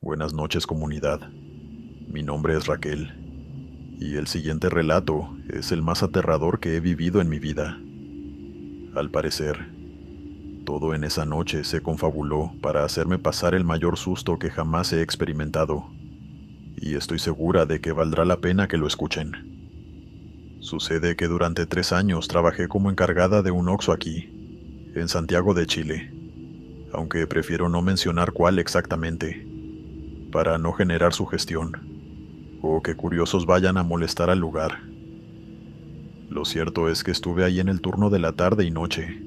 Buenas noches, comunidad. Mi nombre es Raquel, y el siguiente relato es el más aterrador que he vivido en mi vida. Al parecer, todo en esa noche se confabuló para hacerme pasar el mayor susto que jamás he experimentado, y estoy segura de que valdrá la pena que lo escuchen. Sucede que durante 3 años trabajé como encargada de un Oxxo aquí, en Santiago de Chile, aunque prefiero no mencionar cuál exactamente, para no generar sugestión o que curiosos vayan a molestar al lugar. Lo cierto es que estuve ahí en el turno de la tarde y noche,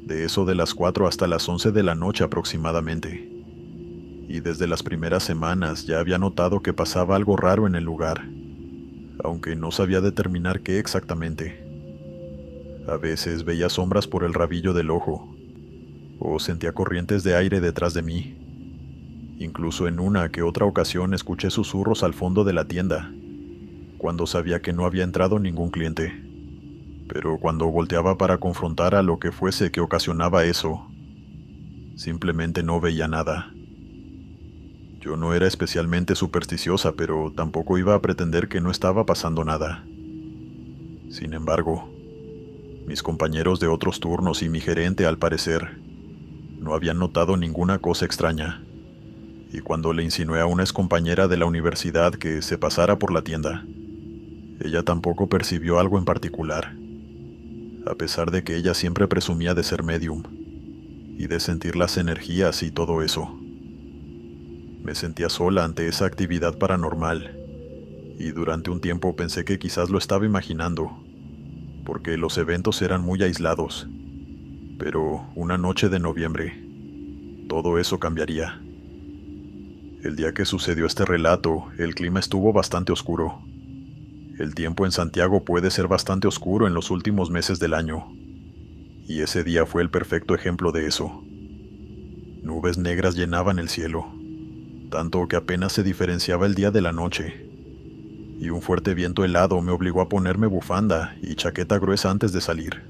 de eso de las 4 hasta las 11 de la noche aproximadamente, y desde las primeras semanas ya había notado que pasaba algo raro en el lugar, aunque no sabía determinar qué exactamente. A veces veía sombras por el rabillo del ojo, o sentía corrientes de aire detrás de mí. Incluso en una que otra ocasión escuché susurros al fondo de la tienda, cuando sabía que no había entrado ningún cliente. Pero cuando volteaba para confrontar a lo que fuese que ocasionaba eso, simplemente no veía nada. Yo no era especialmente supersticiosa, pero tampoco iba a pretender que no estaba pasando nada. Sin embargo, mis compañeros de otros turnos y mi gerente, al parecer, no habían notado ninguna cosa extraña. Y cuando le insinué a una excompañera de la universidad que se pasara por la tienda, ella tampoco percibió algo en particular, a pesar de que ella siempre presumía de ser medium y de sentir las energías y todo eso. Me sentía sola ante esa actividad paranormal, y durante un tiempo pensé que quizás lo estaba imaginando, porque los eventos eran muy aislados. Pero una noche de noviembre, todo eso cambiaría. El día que sucedió este relato, el clima estuvo bastante oscuro. El tiempo en Santiago puede ser bastante oscuro en los últimos meses del año, y ese día fue el perfecto ejemplo de eso. Nubes negras llenaban el cielo, tanto que apenas se diferenciaba el día de la noche, y un fuerte viento helado me obligó a ponerme bufanda y chaqueta gruesa antes de salir.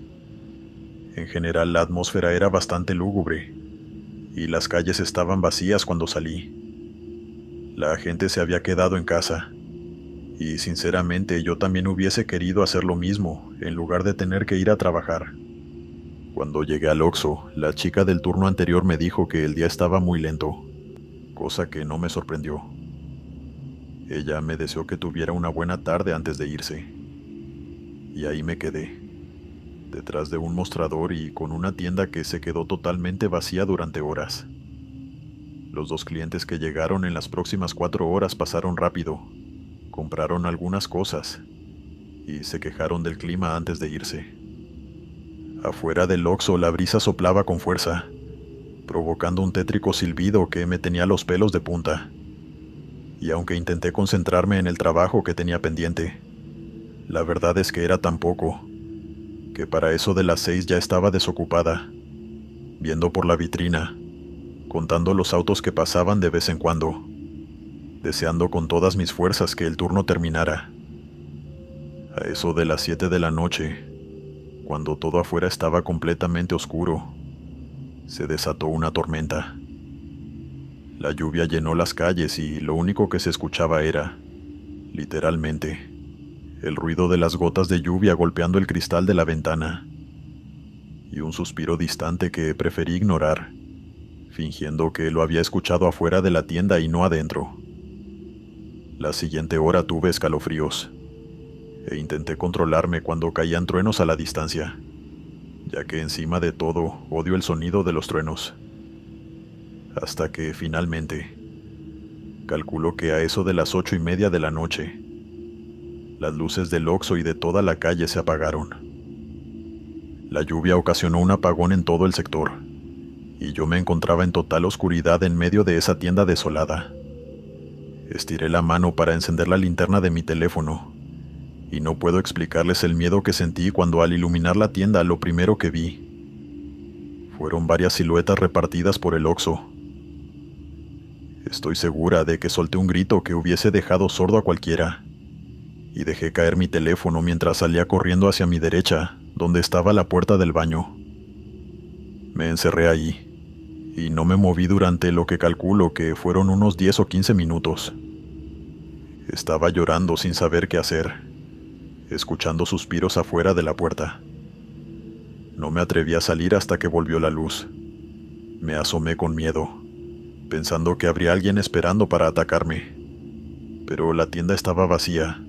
En general, la atmósfera era bastante lúgubre, y las calles estaban vacías cuando salí. La gente se había quedado en casa, y sinceramente yo también hubiese querido hacer lo mismo en lugar de tener que ir a trabajar. Cuando llegué al Oxxo, la chica del turno anterior me dijo que el día estaba muy lento, cosa que no me sorprendió. Ella me deseó que tuviera una buena tarde antes de irse, y ahí me quedé, detrás de un mostrador y con una tienda que se quedó totalmente vacía durante horas. Los 2 clientes que llegaron en las próximas 4 horas pasaron rápido, compraron algunas cosas y se quejaron del clima antes de irse. Afuera del Oxxo la brisa soplaba con fuerza, provocando un tétrico silbido que me tenía los pelos de punta. Y aunque intenté concentrarme en el trabajo que tenía pendiente, la verdad es que era tan poco, que para eso de las 6 ya estaba desocupada, viendo por la vitrina, contando los autos que pasaban de vez en cuando, deseando con todas mis fuerzas que el turno terminara. A eso de las 7 de la noche, cuando todo afuera estaba completamente oscuro, se desató una tormenta. La lluvia llenó las calles y lo único que se escuchaba era, literalmente, el ruido de las gotas de lluvia golpeando el cristal de la ventana, y un suspiro distante que preferí ignorar, fingiendo que lo había escuchado afuera de la tienda y no adentro. La siguiente hora tuve escalofríos, e intenté controlarme cuando caían truenos a la distancia, ya que encima de todo odio el sonido de los truenos. Hasta que finalmente, calculo que a eso de las 8:30 de la noche, las luces del Oxxo y de toda la calle se apagaron. La lluvia ocasionó un apagón en todo el sector, y yo me encontraba en total oscuridad en medio de esa tienda desolada. Estiré la mano para encender la linterna de mi teléfono, y no puedo explicarles el miedo que sentí cuando al iluminar la tienda lo primero que vi fueron varias siluetas repartidas por el Oxxo. Estoy segura de que solté un grito que hubiese dejado sordo a cualquiera, y dejé caer mi teléfono mientras salía corriendo hacia mi derecha, donde estaba la puerta del baño. Me encerré ahí, y no me moví durante lo que calculo que fueron unos 10 o 15 minutos. Estaba llorando sin saber qué hacer, escuchando suspiros afuera de la puerta. No me atreví a salir hasta que volvió la luz. Me asomé con miedo, pensando que habría alguien esperando para atacarme. Pero la tienda estaba vacía,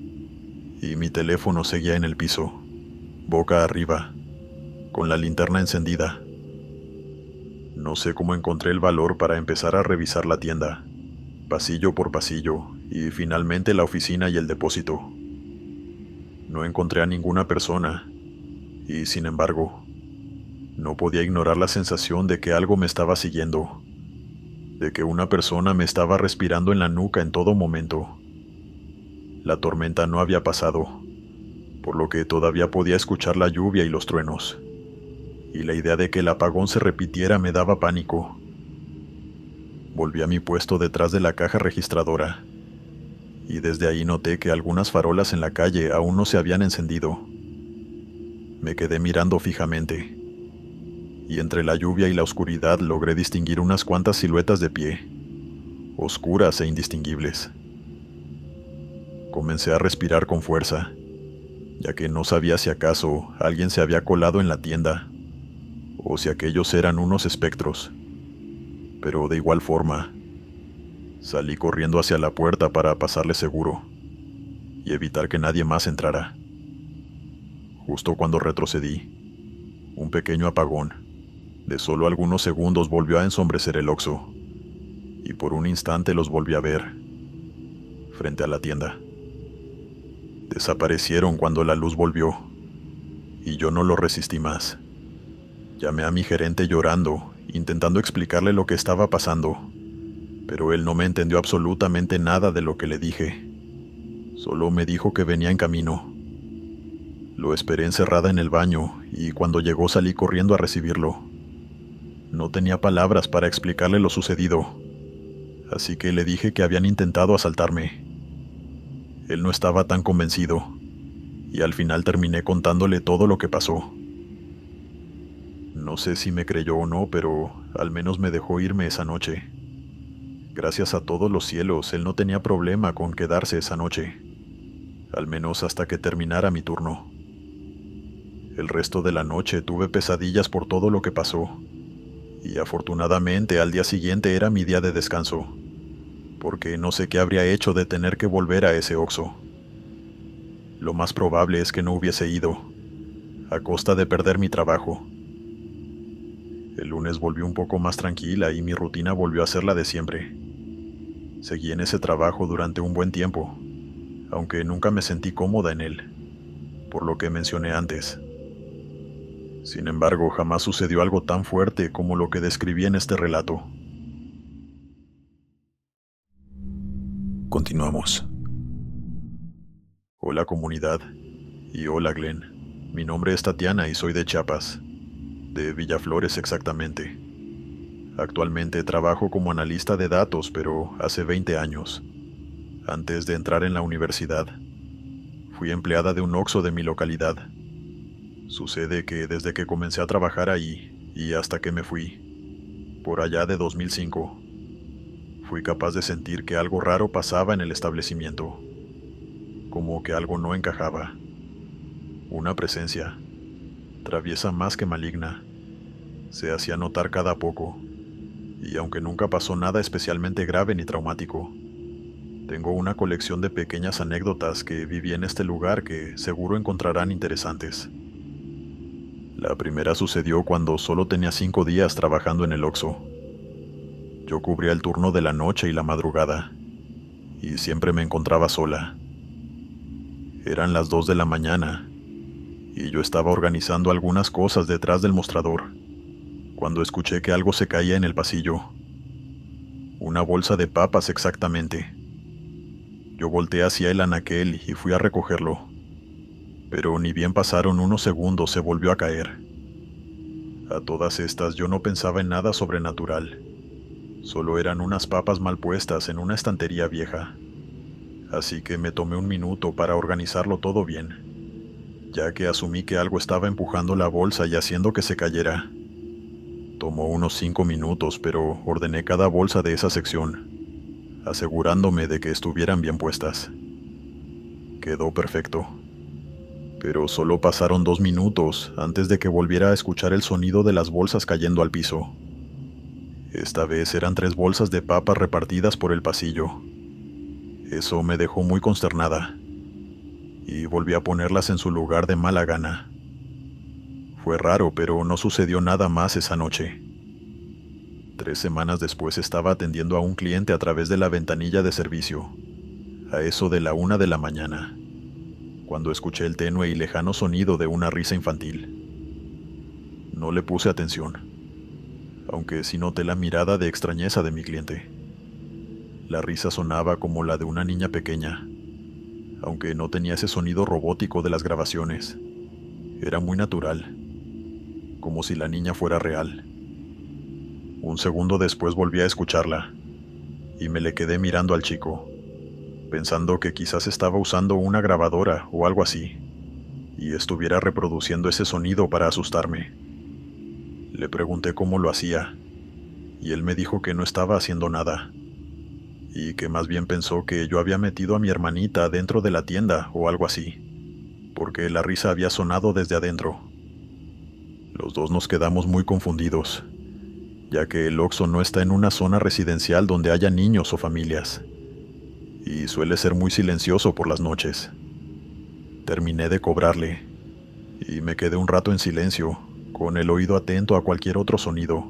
y mi teléfono seguía en el piso, boca arriba, con la linterna encendida. No sé cómo encontré el valor para empezar a revisar la tienda, pasillo por pasillo, y finalmente la oficina y el depósito. No encontré a ninguna persona, y sin embargo, no podía ignorar la sensación de que algo me estaba siguiendo, de que una persona me estaba respirando en la nuca en todo momento. La tormenta no había pasado, por lo que todavía podía escuchar la lluvia y los truenos, y la idea de que el apagón se repitiera me daba pánico. Volví a mi puesto detrás de la caja registradora, y desde ahí noté que algunas farolas en la calle aún no se habían encendido. Me quedé mirando fijamente, y entre la lluvia y la oscuridad logré distinguir unas cuantas siluetas de pie, oscuras e indistinguibles. Comencé a respirar con fuerza, ya que no sabía si acaso alguien se había colado en la tienda, o si aquellos eran unos espectros. Pero de igual forma, salí corriendo hacia la puerta para pasarle seguro, y evitar que nadie más entrara. Justo cuando retrocedí, un pequeño apagón, de solo algunos segundos, volvió a ensombrecer el Oxxo, y por un instante los volví a ver, frente a la tienda. Desaparecieron cuando la luz volvió, y yo no lo resistí más. Llamé a mi gerente llorando, intentando explicarle lo que estaba pasando, pero él no me entendió absolutamente nada de lo que le dije. Solo me dijo que venía en camino. Lo esperé encerrada en el baño, y cuando llegó salí corriendo a recibirlo. No tenía palabras para explicarle lo sucedido, así que le dije que habían intentado asaltarme. Él no estaba tan convencido, y al final terminé contándole todo lo que pasó. No sé si me creyó o no, pero al menos me dejó irme esa noche. Gracias a todos los cielos, él no tenía problema con quedarse esa noche, al menos hasta que terminara mi turno. El resto de la noche tuve pesadillas por todo lo que pasó, y afortunadamente al día siguiente era mi día de descanso, porque no sé qué habría hecho de tener que volver a ese Oxxo. Lo más probable es que no hubiese ido, a costa de perder mi trabajo. El lunes volví un poco más tranquila y mi rutina volvió a ser la de siempre. Seguí en ese trabajo durante un buen tiempo, aunque nunca me sentí cómoda en él, por lo que mencioné antes. Sin embargo, jamás sucedió algo tan fuerte como lo que describí en este relato. Continuamos. Hola comunidad, y hola Glenn. Mi nombre es Tatiana y soy de Chiapas, de Villaflores exactamente. Actualmente trabajo como analista de datos, pero hace 20 años. Antes de entrar en la universidad, fui empleada de un Oxxo de mi localidad. Sucede que desde que comencé a trabajar ahí, y hasta que me fui, por allá de 2005, fui capaz de sentir que algo raro pasaba en el establecimiento, como que algo no encajaba. Una presencia, traviesa más que maligna, se hacía notar cada poco, y aunque nunca pasó nada especialmente grave ni traumático, tengo una colección de pequeñas anécdotas que viví en este lugar que seguro encontrarán interesantes. La primera sucedió cuando solo tenía 5 días trabajando en el Oxxo. Yo cubría el turno de la noche y la madrugada, y siempre me encontraba sola. Eran las 2 de la mañana, y yo estaba organizando algunas cosas detrás del mostrador, cuando escuché que algo se caía en el pasillo. Una bolsa de papas exactamente. Yo volteé hacia el anaquel y fui a recogerlo, pero ni bien pasaron unos segundos se volvió a caer. A todas estas yo no pensaba en nada sobrenatural, solo eran unas papas mal puestas en una estantería vieja, así que me tomé un minuto para organizarlo todo bien, ya que asumí que algo estaba empujando la bolsa y haciendo que se cayera. Tomó unos 5 minutos, pero ordené cada bolsa de esa sección, asegurándome de que estuvieran bien puestas. Quedó perfecto. Pero solo pasaron 2 minutos antes de que volviera a escuchar el sonido de las bolsas cayendo al piso. Esta vez eran 3 bolsas de papas repartidas por el pasillo. Eso me dejó muy consternada, y volví a ponerlas en su lugar de mala gana. Fue raro, pero no sucedió nada más esa noche. 3 semanas después estaba atendiendo a un cliente a través de la ventanilla de servicio, a eso de la 1 de la mañana, cuando escuché el tenue y lejano sonido de una risa infantil. No le puse atención, aunque sí noté la mirada de extrañeza de mi cliente. La risa sonaba como la de una niña pequeña, aunque no tenía ese sonido robótico de las grabaciones. Era muy natural, como si la niña fuera real. Un segundo después volví a escucharla, y me le quedé mirando al chico, pensando que quizás estaba usando una grabadora o algo así, y estuviera reproduciendo ese sonido para asustarme. Le pregunté cómo lo hacía, y él me dijo que no estaba haciendo nada, y que más bien pensó que yo había metido a mi hermanita dentro de la tienda o algo así, porque la risa había sonado desde adentro. Los dos nos quedamos muy confundidos, ya que el Oxxo no está en una zona residencial donde haya niños o familias, y suele ser muy silencioso por las noches. Terminé de cobrarle, y me quedé un rato en silencio, con el oído atento a cualquier otro sonido,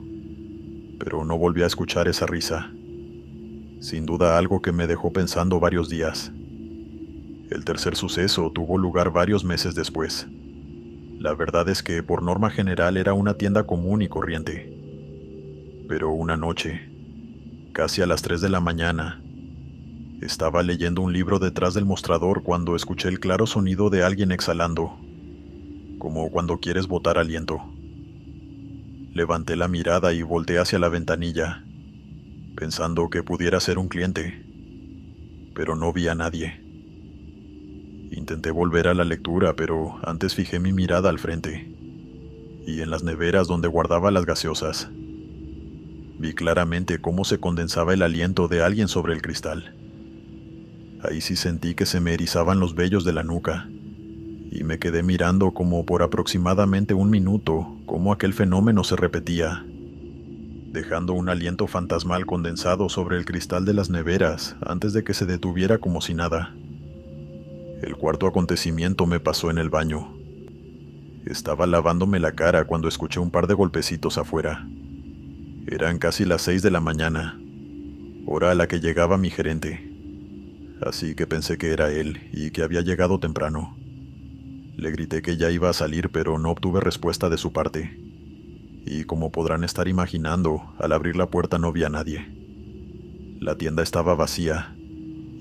pero no volví a escuchar esa risa. Sin duda algo que me dejó pensando varios días. El tercer suceso tuvo lugar varios meses después. La verdad es que por norma general era una tienda común y corriente. Pero una noche, casi a las 3 de la mañana, estaba leyendo un libro detrás del mostrador cuando escuché el claro sonido de alguien exhalando, como cuando quieres botar aliento. Levanté la mirada y volteé hacia la ventanilla, pensando que pudiera ser un cliente, pero no vi a nadie. Intenté volver a la lectura, pero antes fijé mi mirada al frente, y en las neveras donde guardaba las gaseosas. Vi claramente cómo se condensaba el aliento de alguien sobre el cristal. Ahí sí sentí que se me erizaban los vellos de la nuca, y me quedé mirando como por aproximadamente 1 minuto cómo aquel fenómeno se repetía, dejando un aliento fantasmal condensado sobre el cristal de las neveras antes de que se detuviera como si nada. El cuarto acontecimiento me pasó en el baño. Estaba lavándome la cara cuando escuché un par de golpecitos afuera. Eran casi las 6 de la mañana, hora a la que llegaba mi gerente. Así que pensé que era él y que había llegado temprano. Le grité que ya iba a salir, pero no obtuve respuesta de su parte. Y como podrán estar imaginando, al abrir la puerta no vi a nadie. La tienda estaba vacía,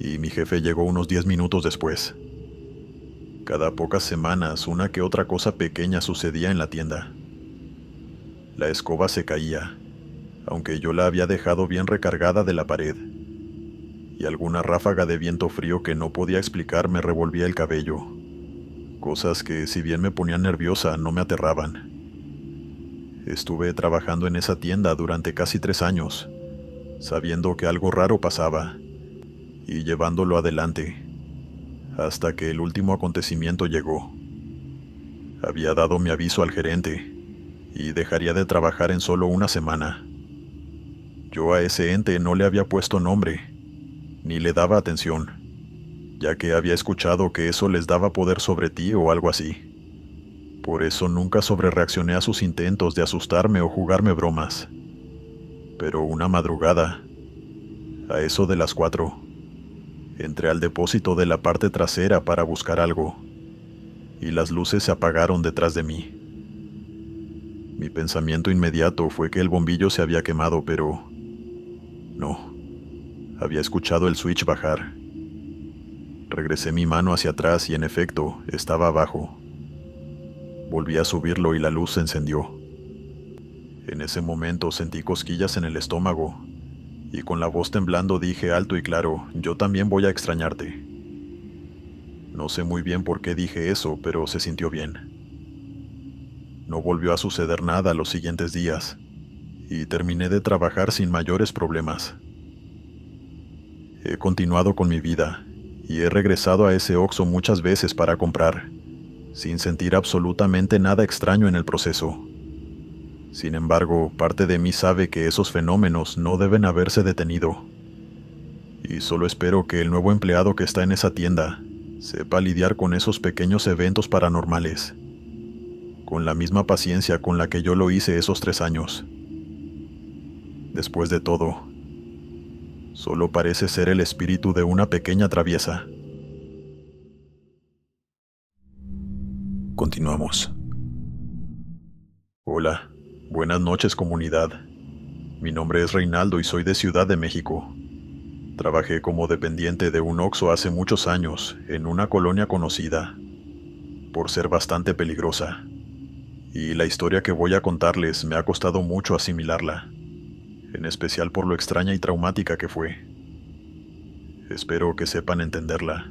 y mi jefe llegó unos 10 minutos después. Cada pocas semanas, una que otra cosa pequeña sucedía en la tienda. La escoba se caía, aunque yo la había dejado bien recargada de la pared, y alguna ráfaga de viento frío que no podía explicar me revolvía el cabello. Cosas que, si bien me ponían nerviosa, no me aterraban. Estuve trabajando en esa tienda durante casi 3 años, sabiendo que algo raro pasaba, y llevándolo adelante, hasta que el último acontecimiento llegó. Había dado mi aviso al gerente, y dejaría de trabajar en solo una semana. Yo a ese ente no le había puesto nombre, ni le daba atención, ya que había escuchado que eso les daba poder sobre ti o algo así. Por eso nunca sobrereaccioné a sus intentos de asustarme o jugarme bromas. Pero una madrugada, a eso de las 4, entré al depósito de la parte trasera para buscar algo, y las luces se apagaron detrás de mí. Mi pensamiento inmediato fue que el bombillo se había quemado, pero no. Había escuchado el switch bajar. Regresé mi mano hacia atrás y en efecto, estaba abajo. Volví a subirlo y la luz se encendió. En ese momento sentí cosquillas en el estómago, y con la voz temblando dije alto y claro, yo también voy a extrañarte. No sé muy bien por qué dije eso, pero se sintió bien. No volvió a suceder nada los siguientes días, y terminé de trabajar sin mayores problemas. He continuado con mi vida y he regresado a ese Oxxo muchas veces para comprar, sin sentir absolutamente nada extraño en el proceso. Sin embargo, parte de mí sabe que esos fenómenos no deben haberse detenido. Y solo espero que el nuevo empleado que está en esa tienda sepa lidiar con esos pequeños eventos paranormales, con la misma paciencia con la que yo lo hice esos 3 años. Después de todo, solo parece ser el espíritu de una pequeña traviesa. Continuamos. Hola, buenas noches comunidad. Mi nombre es Reinaldo y soy de Ciudad de México. Trabajé como dependiente de un Oxxo hace muchos años en una colonia conocida por ser bastante peligrosa. Y la historia que voy a contarles me ha costado mucho asimilarla, en especial por lo extraña y traumática que fue. Espero que sepan entenderla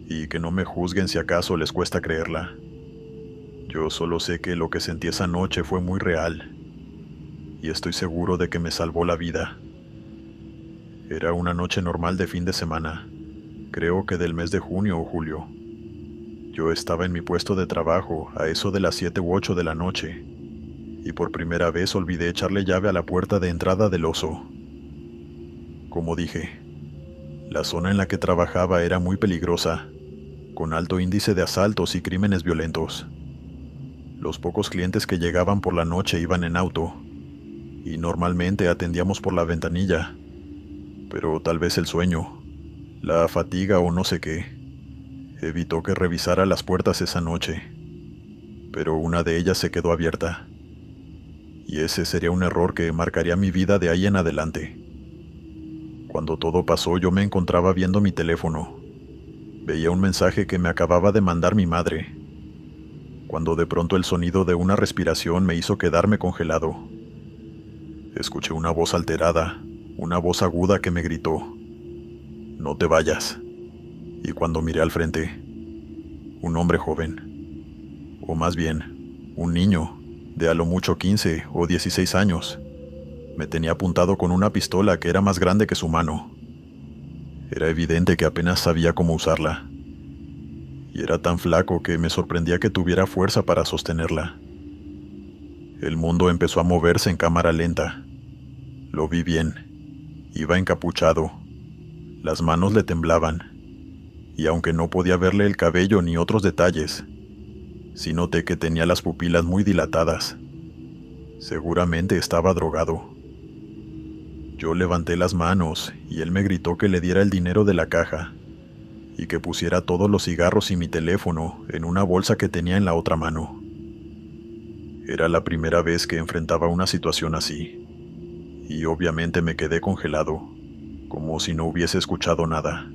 y que no me juzguen si acaso les cuesta creerla. Yo solo sé que lo que sentí esa noche fue muy real y estoy seguro de que me salvó la vida. Era una noche normal de fin de semana, creo que del mes de junio o julio. Yo estaba en mi puesto de trabajo a eso de las 7 u 8 de la noche, y por primera vez olvidé echarle llave a la puerta de entrada del Oxxo. Como dije, la zona en la que trabajaba era muy peligrosa, con alto índice de asaltos y crímenes violentos. Los pocos clientes que llegaban por la noche iban en auto, y normalmente atendíamos por la ventanilla, pero tal vez el sueño, la fatiga o no sé qué, evitó que revisara las puertas esa noche, pero una de ellas se quedó abierta, y ese sería un error que marcaría mi vida de ahí en adelante. Cuando todo pasó, yo me encontraba viendo mi teléfono. Veía un mensaje que me acababa de mandar mi madre, cuando de pronto el sonido de una respiración me hizo quedarme congelado. Escuché una voz alterada, una voz aguda que me gritó: «No te vayas». Y cuando miré al frente, un hombre joven, o más bien, un niño, de a lo mucho 15 o 16 años, me tenía apuntado con una pistola que era más grande que su mano. Era evidente que apenas sabía cómo usarla, y era tan flaco que me sorprendía que tuviera fuerza para sostenerla. El mundo empezó a moverse en cámara lenta. Lo vi bien. Iba encapuchado. Las manos le temblaban, y aunque no podía verle el cabello ni otros detalles, sí noté que tenía las pupilas muy dilatadas. Seguramente estaba drogado. Yo levanté las manos y él me gritó que le diera el dinero de la caja y que pusiera todos los cigarros y mi teléfono en una bolsa que tenía en la otra mano. Era la primera vez que enfrentaba una situación así, y obviamente me quedé congelado, como si no hubiese escuchado nada.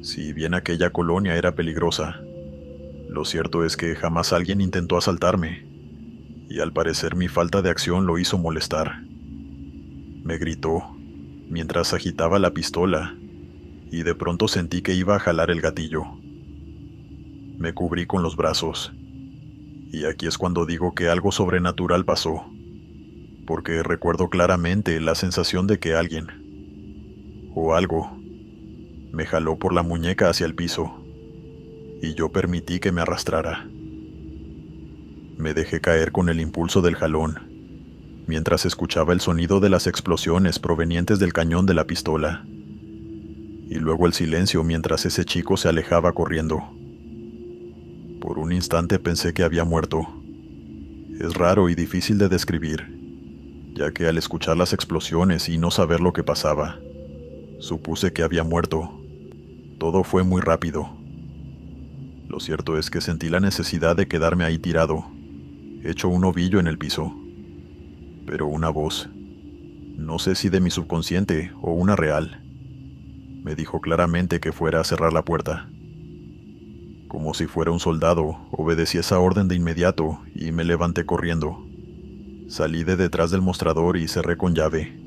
Si bien aquella colonia era peligrosa, lo cierto es que jamás alguien intentó asaltarme, y al parecer mi falta de acción lo hizo molestar. Me gritó, mientras agitaba la pistola, y de pronto sentí que iba a jalar el gatillo. Me cubrí con los brazos, y aquí es cuando digo que algo sobrenatural pasó, porque recuerdo claramente la sensación de que alguien, o algo, me jaló por la muñeca hacia el piso, y yo permití que me arrastrara. Me dejé caer con el impulso del jalón, mientras escuchaba el sonido de las explosiones provenientes del cañón de la pistola, y luego el silencio mientras ese chico se alejaba corriendo. Por un instante pensé que había muerto. Es raro y difícil de describir, ya que al escuchar las explosiones y no saber lo que pasaba, supuse que había muerto. Todo fue muy rápido. Lo cierto es que sentí la necesidad de quedarme ahí tirado, hecho un ovillo en el piso. Pero una voz, no sé si de mi subconsciente o una real, me dijo claramente que fuera a cerrar la puerta. Como si fuera un soldado, obedecí esa orden de inmediato y me levanté corriendo. Salí de detrás del mostrador y cerré con llave,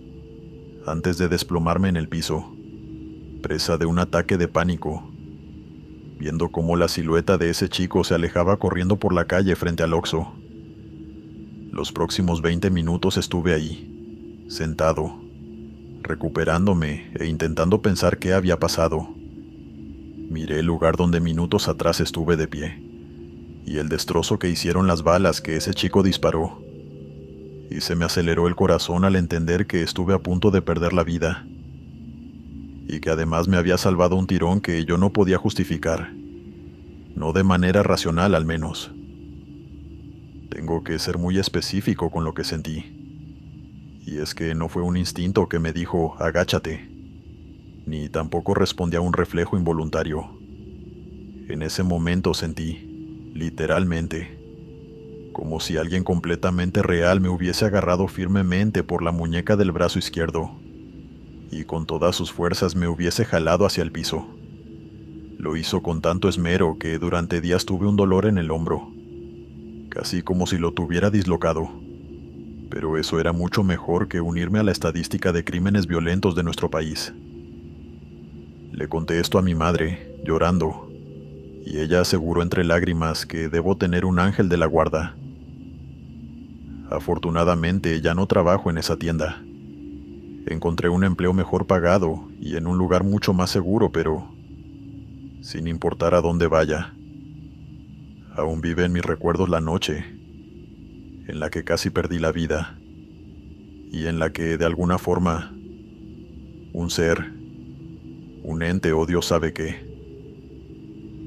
antes de desplomarme en el piso, presa de un ataque de pánico, viendo cómo la silueta de ese chico se alejaba corriendo por la calle frente al Oxxo. Los próximos 20 minutos estuve ahí, sentado, recuperándome e intentando pensar qué había pasado. Miré el lugar donde minutos atrás estuve de pie, y el destrozo que hicieron las balas que ese chico disparó. Y se me aceleró el corazón al entender que estuve a punto de perder la vida, y que además me había salvado un tirón que yo no podía justificar, no de manera racional al menos. Tengo que ser muy específico con lo que sentí. Y es que no fue un instinto que me dijo, agáchate, ni tampoco respondí a un reflejo involuntario. En ese momento sentí, literalmente, como si alguien completamente real me hubiese agarrado firmemente por la muñeca del brazo izquierdo, y con todas sus fuerzas me hubiese jalado hacia el piso. Lo hizo con tanto esmero que durante días tuve un dolor en el hombro, casi como si lo tuviera dislocado. Pero eso era mucho mejor que unirme a la estadística de crímenes violentos de nuestro país. Le conté esto a mi madre, llorando, y ella aseguró entre lágrimas que debo tener un ángel de la guarda. Afortunadamente ya no trabajo en esa tienda. Encontré un empleo mejor pagado y en un lugar mucho más seguro, pero sin importar a dónde vaya, aún vive en mis recuerdos la noche en la que casi perdí la vida, y en la que, de alguna forma, un ser, un ente o Dios sabe qué,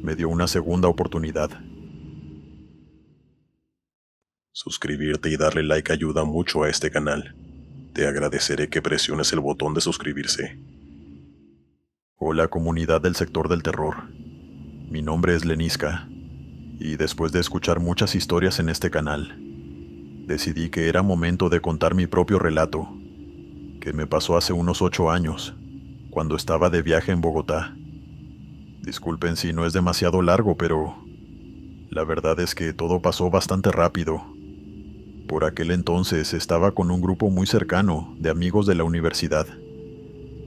me dio una segunda oportunidad. Suscribirte y darle like ayuda mucho a este canal. Te agradeceré que presiones el botón de suscribirse. Hola comunidad del sector del terror. Mi nombre es Leniska, y después de escuchar muchas historias en este canal, decidí que era momento de contar mi propio relato, que me pasó hace unos 8 años, cuando estaba de viaje en Bogotá. Disculpen si no es demasiado largo, pero la verdad es que todo pasó bastante rápido. Por aquel entonces estaba con un grupo muy cercano de amigos de la universidad,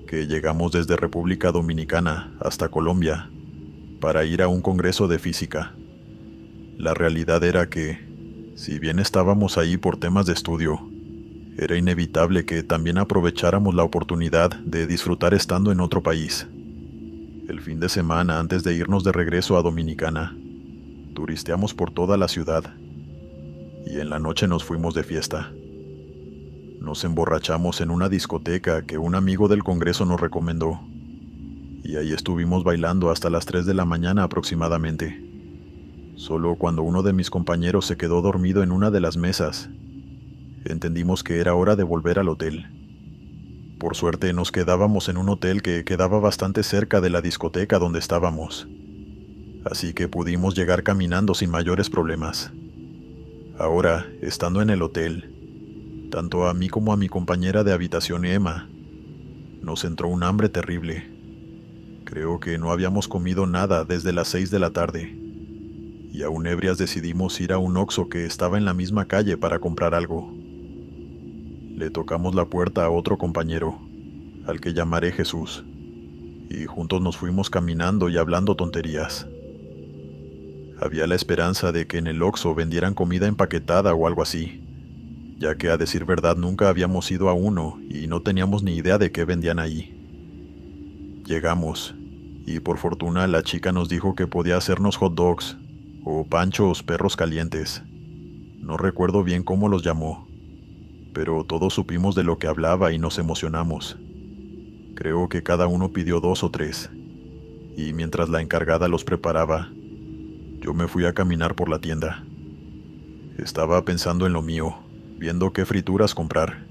que llegamos desde República Dominicana hasta Colombia para ir a un congreso de física. La realidad era que, si bien estábamos ahí por temas de estudio, era inevitable que también aprovecháramos la oportunidad de disfrutar estando en otro país. El fin de semana antes de irnos de regreso a Dominicana, turisteamos por toda la ciudad, y en la noche nos fuimos de fiesta. Nos emborrachamos en una discoteca que un amigo del Congreso nos recomendó, y ahí estuvimos bailando hasta las 3 de la mañana aproximadamente. Solo cuando uno de mis compañeros se quedó dormido en una de las mesas, entendimos que era hora de volver al hotel. Por suerte nos quedábamos en un hotel que quedaba bastante cerca de la discoteca donde estábamos, así que pudimos llegar caminando sin mayores problemas. Ahora, estando en el hotel, tanto a mí como a mi compañera de habitación Emma, nos entró un hambre terrible. Creo que no habíamos comido nada desde las 6 de la tarde, y aún ebrias decidimos ir a un Oxxo que estaba en la misma calle para comprar algo. Le tocamos la puerta a otro compañero, al que llamaré Jesús, y juntos nos fuimos caminando y hablando tonterías. Había la esperanza de que en el Oxxo vendieran comida empaquetada o algo así, ya que a decir verdad nunca habíamos ido a uno y no teníamos ni idea de qué vendían ahí. Llegamos, y por fortuna la chica nos dijo que podía hacernos hot dogs, o panchos perros calientes. No recuerdo bien cómo los llamó, pero todos supimos de lo que hablaba y nos emocionamos. Creo que cada uno pidió 2 o 3, y mientras la encargada los preparaba, yo me fui a caminar por la tienda. Estaba pensando en lo mío, viendo qué frituras comprar,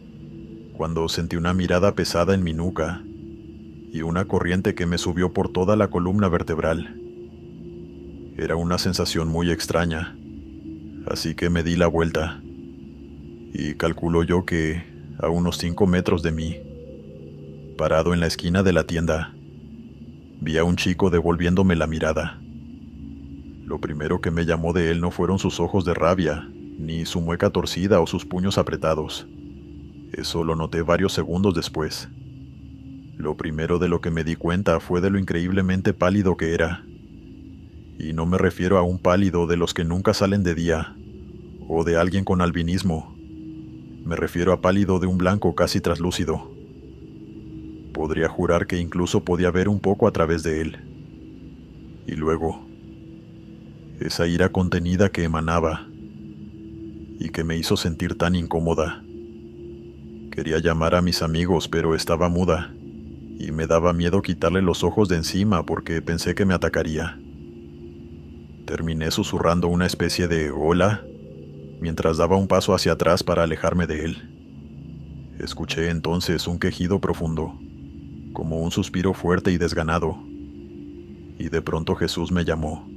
cuando sentí una mirada pesada en mi nuca y una corriente que me subió por toda la columna vertebral. Era una sensación muy extraña, así que me di la vuelta, y calculo yo que a unos 5 metros de mí, parado en la esquina de la tienda, vi a un chico devolviéndome la mirada. Lo primero que me llamó de él no fueron sus ojos de rabia, ni su mueca torcida o sus puños apretados. Eso lo noté varios segundos después. Lo primero de lo que me di cuenta fue de lo increíblemente pálido que era. Y no me refiero a un pálido de los que nunca salen de día, o de alguien con albinismo. Me refiero a pálido de un blanco casi traslúcido. Podría jurar que incluso podía ver un poco a través de él. Y luego, esa ira contenida que emanaba y que me hizo sentir tan incómoda. Quería llamar a mis amigos, pero estaba muda, y me daba miedo quitarle los ojos de encima porque pensé que me atacaría. Terminé susurrando una especie de hola, mientras daba un paso hacia atrás para alejarme de él. Escuché entonces un quejido profundo, como un suspiro fuerte y desganado, y de pronto Jesús me llamó.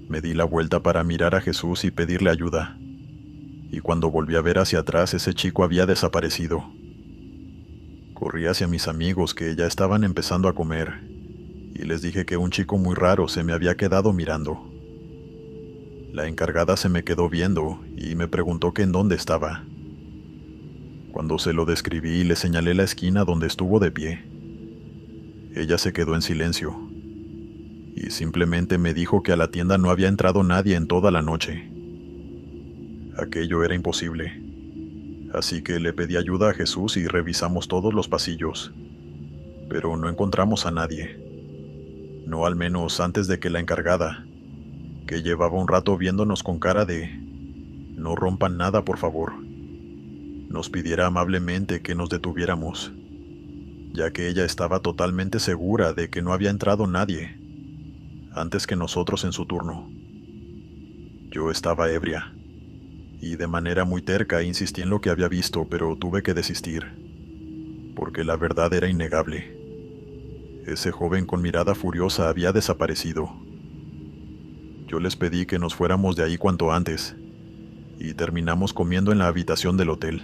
Me di la vuelta para mirar a Jesús y pedirle ayuda, y cuando volví a ver hacia atrás ese chico había desaparecido. Corrí hacia mis amigos que ya estaban empezando a comer, y les dije que un chico muy raro se me había quedado mirando. La encargada se me quedó viendo y me preguntó que en dónde estaba. Cuando se lo describí y le señalé la esquina donde estuvo de pie, ella se quedó en silencio y simplemente me dijo que a la tienda no había entrado nadie en toda la noche. Aquello era imposible, así que le pedí ayuda a Jesús y revisamos todos los pasillos, pero no encontramos a nadie. No, al menos antes de que la encargada, que llevaba un rato viéndonos con cara de «no rompan nada, por favor», nos pidiera amablemente que nos detuviéramos, ya que ella estaba totalmente segura de que no había entrado nadie antes que nosotros en su turno. Yo estaba ebria, y de manera muy terca insistí en lo que había visto, pero tuve que desistir, porque la verdad era innegable. Ese joven con mirada furiosa había desaparecido. Yo les pedí que nos fuéramos de ahí cuanto antes, y terminamos comiendo en la habitación del hotel.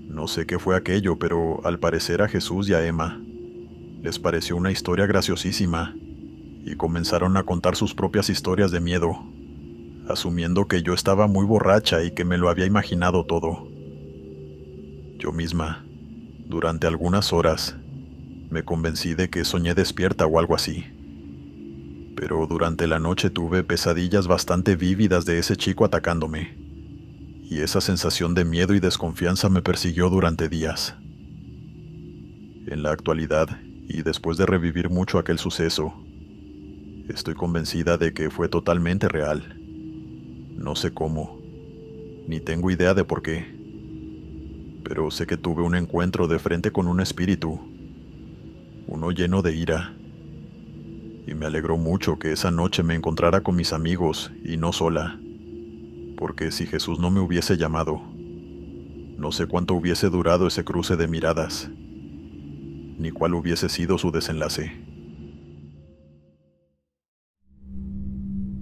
No sé qué fue aquello, pero al parecer a Jesús y a Emma les pareció una historia graciosísima, y comenzaron a contar sus propias historias de miedo, asumiendo que yo estaba muy borracha y que me lo había imaginado todo. Yo misma, durante algunas horas, me convencí de que soñé despierta o algo así. Pero durante la noche tuve pesadillas bastante vívidas de ese chico atacándome, y esa sensación de miedo y desconfianza me persiguió durante días. En la actualidad, y después de revivir mucho aquel suceso, estoy convencida de que fue totalmente real. No sé cómo, ni tengo idea de por qué, pero sé que tuve un encuentro de frente con un espíritu, uno lleno de ira, y me alegró mucho que esa noche me encontrara con mis amigos y no sola, porque si Jesús no me hubiese llamado, no sé cuánto hubiese durado ese cruce de miradas, ni cuál hubiese sido su desenlace.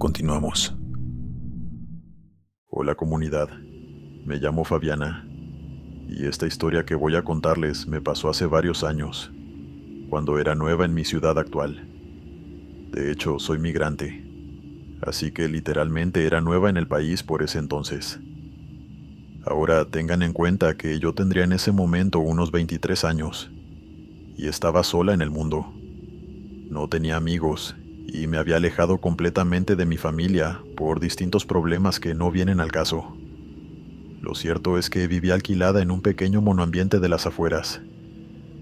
Continuamos. Hola comunidad, me llamo Fabiana, y esta historia que voy a contarles me pasó hace varios años, cuando era nueva en mi ciudad actual. De hecho, soy migrante, así que literalmente era nueva en el país por ese entonces. Ahora tengan en cuenta que yo tendría en ese momento unos 23 años, y estaba sola en el mundo. No tenía amigos, y me había alejado completamente de mi familia por distintos problemas que no vienen al caso. Lo cierto es que vivía alquilada en un pequeño monoambiente de las afueras,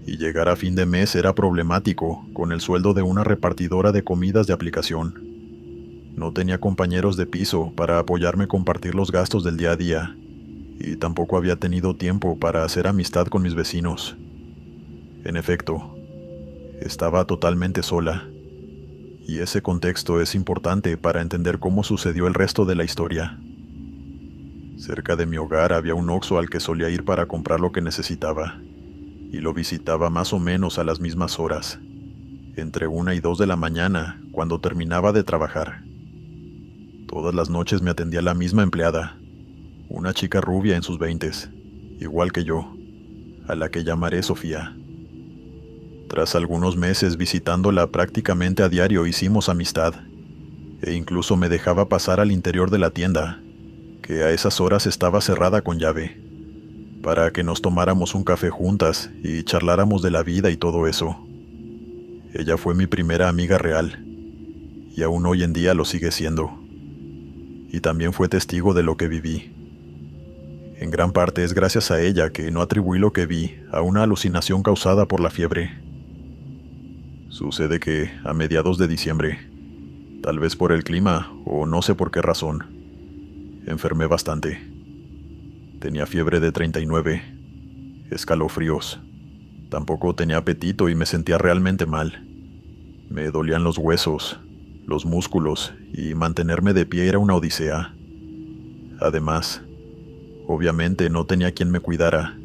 y llegar a fin de mes era problemático con el sueldo de una repartidora de comidas de aplicación. No tenía compañeros de piso para apoyarme a compartir los gastos del día a día, y tampoco había tenido tiempo para hacer amistad con mis vecinos. En efecto, estaba totalmente sola, y ese contexto es importante para entender cómo sucedió el resto de la historia. Cerca de mi hogar había un Oxxo al que solía ir para comprar lo que necesitaba, y lo visitaba más o menos a las mismas horas, entre 1 y 2 de la mañana, cuando terminaba de trabajar. Todas las noches me atendía la misma empleada, una chica rubia en sus 20s, igual que yo, a la que llamaré Sofía. Tras algunos meses visitándola prácticamente a diario hicimos amistad, e incluso me dejaba pasar al interior de la tienda, que a esas horas estaba cerrada con llave, para que nos tomáramos un café juntas y charláramos de la vida y todo eso. Ella fue mi primera amiga real, y aún hoy en día lo sigue siendo. y también fue testigo de lo que viví. En gran parte es gracias a ella que no atribuí lo que vi a una alucinación causada por la fiebre. Sucede que, a mediados de diciembre, tal vez por el clima o no sé por qué razón, enfermé bastante. Tenía fiebre de 39, escalofríos. Tampoco tenía apetito y me sentía realmente mal. Me dolían los huesos, los músculos, y mantenerme de pie era una odisea. Además, obviamente no tenía quien me cuidara,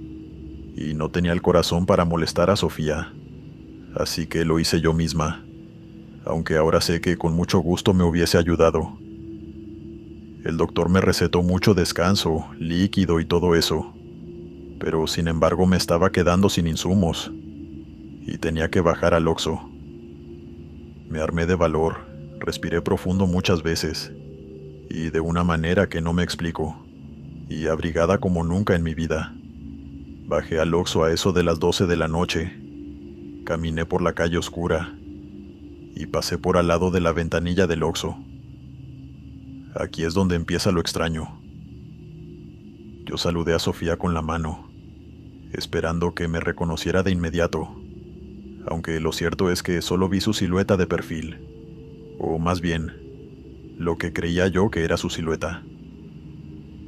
y no tenía el corazón para molestar a Sofía, así que lo hice yo misma, aunque ahora sé que con mucho gusto me hubiese ayudado. El doctor me recetó mucho descanso, líquido y todo eso, pero sin embargo me estaba quedando sin insumos, y tenía que bajar al Oxxo. Me armé de valor, respiré profundo muchas veces, y de una manera que no me explico, y abrigada como nunca en mi vida. Bajé al Oxxo a eso de las 12 de la noche, caminé por la calle oscura, y pasé por al lado de la ventanilla del Oxxo. Aquí es donde empieza lo extraño. Yo saludé a Sofía con la mano, esperando que me reconociera de inmediato, aunque lo cierto es que solo vi su silueta de perfil, o más bien, lo que creía yo que era su silueta.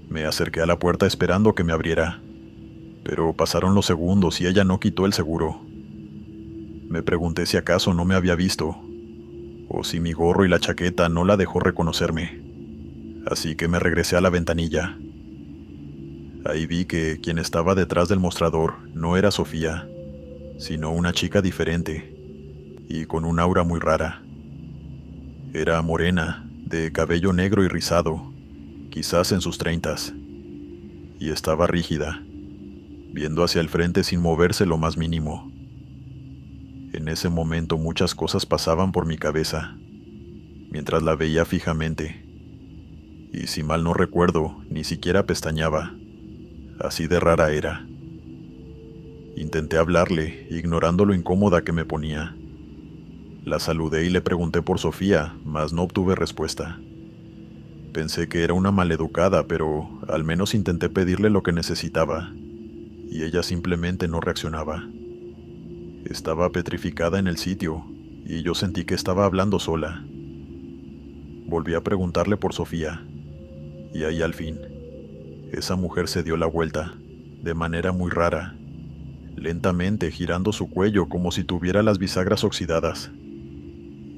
Me acerqué a la puerta esperando que me abriera, pero pasaron los segundos y ella no quitó el seguro. Me pregunté si acaso no me había visto, o si mi gorro y la chaqueta no la dejó reconocerme. Así que me regresé a la ventanilla. Ahí vi que quien estaba detrás del mostrador no era Sofía, sino una chica diferente, y con un aura muy rara. Era morena, de cabello negro y rizado, quizás en sus 30s, y estaba rígida, viendo hacia el frente sin moverse lo más mínimo. En ese momento muchas cosas pasaban por mi cabeza, mientras la veía fijamente, y si mal no recuerdo, ni siquiera pestañeaba. Así de rara era. Intenté hablarle, ignorando lo incómoda que me ponía. La saludé y le pregunté por Sofía, mas no obtuve respuesta. Pensé que era una maleducada, pero al menos intenté pedirle lo que necesitaba, y ella simplemente no reaccionaba. Estaba petrificada en el sitio, y yo sentí que estaba hablando sola. Volví a preguntarle por Sofía, y ahí al fin, esa mujer se dio la vuelta, de manera muy rara, lentamente girando su cuello como si tuviera las bisagras oxidadas,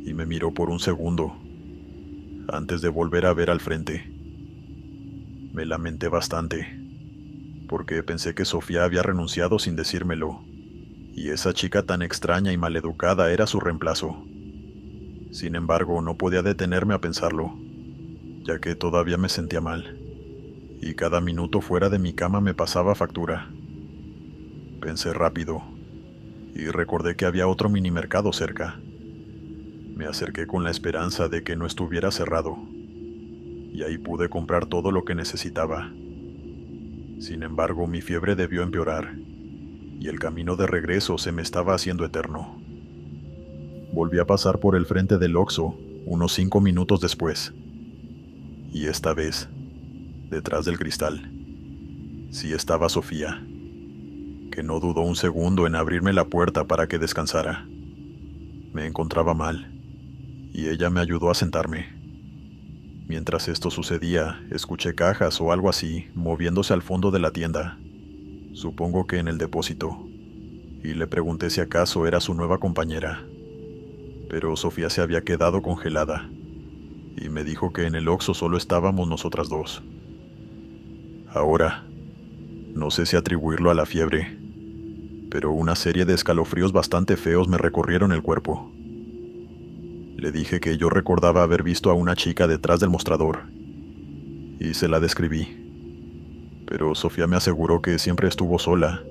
y me miró por un segundo, antes de volver a ver al frente. Me lamenté bastante, porque pensé que Sofía había renunciado sin decírmelo, y esa chica tan extraña y maleducada era su reemplazo. Sin embargo, no podía detenerme a pensarlo, ya que todavía me sentía mal, y cada minuto fuera de mi cama me pasaba factura. Pensé rápido, y recordé que había otro minimercado cerca. Me acerqué con la esperanza de que no estuviera cerrado, y ahí pude comprar todo lo que necesitaba. Sin embargo, mi fiebre debió empeorar, y el camino de regreso se me estaba haciendo eterno. Volví a pasar por el frente del Oxxo unos 5 minutos después, y esta vez, detrás del cristal, sí estaba Sofía, que no dudó un segundo en abrirme la puerta para que descansara. Me encontraba mal, y ella me ayudó a sentarme. Mientras esto sucedía, escuché cajas o algo así moviéndose al fondo de la tienda, supongo que en el depósito, y le pregunté si acaso era su nueva compañera. Pero Sofía se había quedado congelada, y me dijo que en el Oxxo solo estábamos nosotras dos. Ahora, no sé si atribuirlo a la fiebre, pero una serie de escalofríos bastante feos me recorrieron el cuerpo. Le dije que yo recordaba haber visto a una chica detrás del mostrador, y se la describí. Pero Sofía me aseguró que siempre estuvo sola,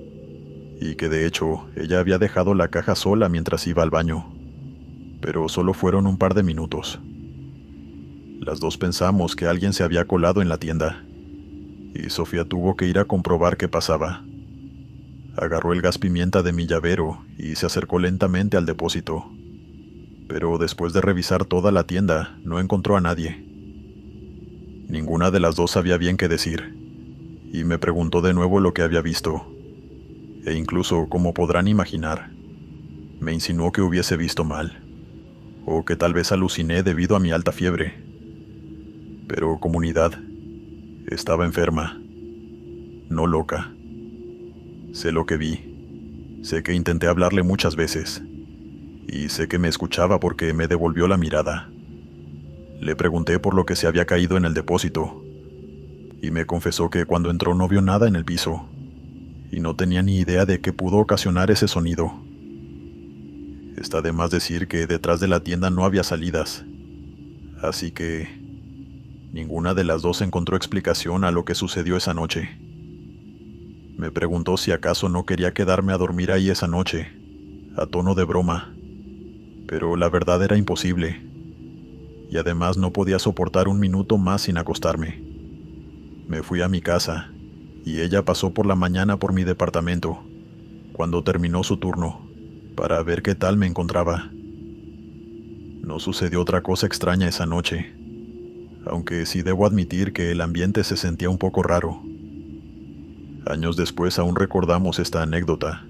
y que de hecho ella había dejado la caja sola mientras iba al baño, pero solo fueron un par de minutos. Las dos pensamos que alguien se había colado en la tienda, y Sofía tuvo que ir a comprobar qué pasaba. Agarró el gas pimienta de mi llavero y se acercó lentamente al depósito, pero después de revisar toda la tienda no encontró a nadie. Ninguna de las dos sabía bien qué decir, y me preguntó de nuevo lo que había visto. E incluso, como podrán imaginar, me insinuó que hubiese visto mal, o que tal vez aluciné debido a mi alta fiebre. Pero, comunidad, estaba enferma, no loca. Sé lo que vi, sé que intenté hablarle muchas veces, y sé que me escuchaba porque me devolvió la mirada. Le pregunté por lo que se había caído en el depósito, y me confesó que cuando entró no vio nada en el piso, y no tenía ni idea de qué pudo ocasionar ese sonido. Está de más decir que detrás de la tienda no había salidas, así que ninguna de las dos encontró explicación a lo que sucedió esa noche. Me preguntó si acaso no quería quedarme a dormir ahí esa noche, a tono de broma, pero la verdad era imposible, y además no podía soportar un minuto más sin acostarme. Me fui a mi casa, y ella pasó por la mañana por mi departamento, cuando terminó su turno, para ver qué tal me encontraba. No sucedió otra cosa extraña esa noche, aunque sí debo admitir que el ambiente se sentía un poco raro. Años después aún recordamos esta anécdota,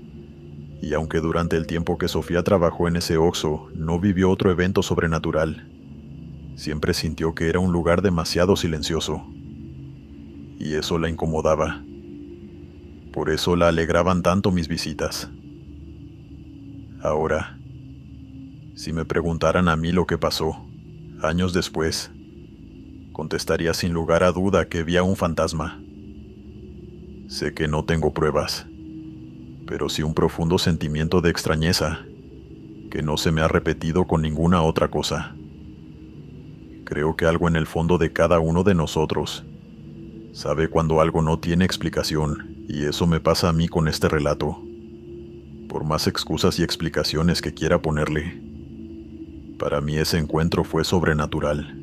y aunque durante el tiempo que Sofía trabajó en ese Oxxo no vivió otro evento sobrenatural, siempre sintió que era un lugar demasiado silencioso, y eso la incomodaba. Por eso la alegraban tanto mis visitas. Ahora, si me preguntaran a mí lo que pasó, años después, contestaría sin lugar a duda que vi a un fantasma. Sé que no tengo pruebas, pero sí un profundo sentimiento de extrañeza que no se me ha repetido con ninguna otra cosa. Creo que algo en el fondo de cada uno de nosotros sabe cuando algo no tiene explicación, y eso me pasa a mí con este relato. Por más excusas y explicaciones que quiera ponerle, para mí ese encuentro fue sobrenatural.